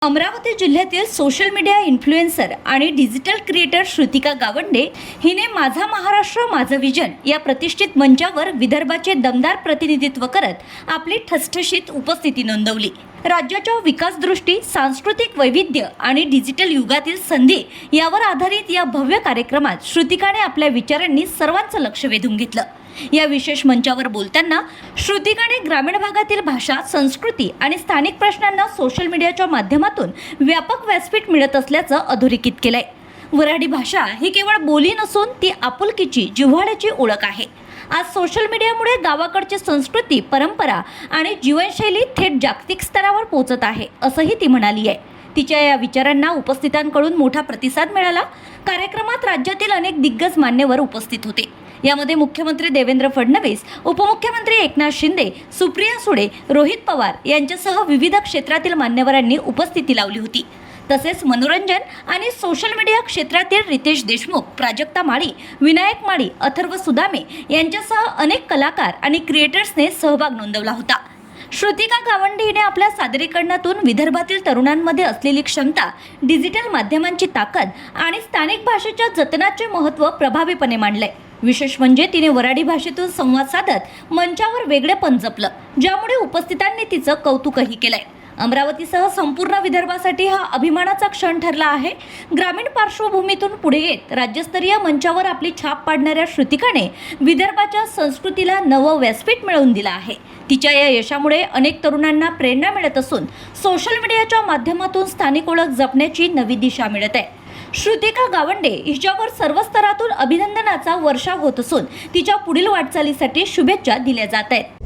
अमरावती जिल्ह्यातील social media influencer आणि digital creator Shrutika Gawande हिने माझा महाराष्ट्र माझं विजन या प्रतिष्ठित मंचावर विदर्भाचे दमदार प्रतिनिधित्व करत आपली ठसठशीत उपस्थिती नोंदवली। राज्याच्या विकासदृष्टी, सांस्कृतिक वैविध्य आणि डिजिटल युगातील संधी यावर आधारित या भव्य कार्यक्रमात श्रुतिकाने आपल्या विचारांनी सर्वांचं लक्ष वेधून घेतलं। या विशेष मंचावर बोलताना श्रुतिकाने ग्रामीण भागातील भाषा, संस्कृती आणि स्थानिक प्रश्नांना सोशल मीडियाच्या माध्यमातून व्यापक व्यासपीठ मिळत असल्याचं अधोरेखित केलंय। वऱ्हाडी भाषा ही केवळ बोली नसून ती आपुलकीची, जिव्हाळ्याची ओळख आहे। आज सोशल मीडियामुळे गावाकडची संस्कृती, परंपरा आणि जीवनशैली थेट जागतिक स्तरावर पोहोचत आहे, असंही ती म्हणाली आहे। तिच्या या विचारांना उपस्थितांकडून मोठा प्रतिसाद मिळाला। कार्यक्रमात राज्यातील अनेक दिग्गज मान्यवर उपस्थित होते। यामध्ये मुख्यमंत्री देवेंद्र फडणवीस, उपमुख्यमंत्री एकनाथ शिंदे, सुप्रिया सुळे, रोहित पवार यांच्यासह विविध क्षेत्रातील मान्यवरांनी उपस्थिती लावली होती। तसेच मनोरंजन आणि सोशल मीडिया क्षेत्रातील रितेश देशमुख, प्राजक्ता माळी, विनायक माळी, अथर्व सुदामे यांच्यासह अनेक कलाकार आणि क्रिएटर्सने सहभाग नोंदवला होता। श्रुतिका गावंडे हिने आपल्या सादरीकरणातून विदर्भातील तरुणांमध्ये असलेली क्षमता, डिजिटल माध्यमांची ताकद आणि स्थानिक भाषेच्या जतनाचे महत्त्व प्रभावीपणे मांडले। विशेष म्हणजे तिने वऱ्हाडी भाषेतून संवाद साधत मंचावर वेगळेपण जपलं, ज्यामुळे उपस्थितांनी तिचं कौतुकही केलंय। अमरावतीसह संपूर्ण विदर्भासाठी हा अभिमानाचा क्षण ठरला आहे। ग्रामीण पार्श्वभूमीतून पुढे येत राज्यस्तरीय मंचावर आपली छाप पाडणाऱ्या श्रुतिकाने विदर्भाच्या संस्कृतीला नवं व्यासपीठ मिळवून दिलं आहे। तिच्या या यशामुळे अनेक तरुणांना प्रेरणा मिळत असून सोशल मीडियाच्या माध्यमातून स्थानिक ओळख जपण्याची नवी दिशा मिळत आहे। श्रुतिका गावंडे हिच्यावर सर्व स्तरातून अभिनंदनाचा वर्षाव होत असून तिच्या पुढील वाटचालीसाठी शुभेच्छा दिल्या जात आहेत।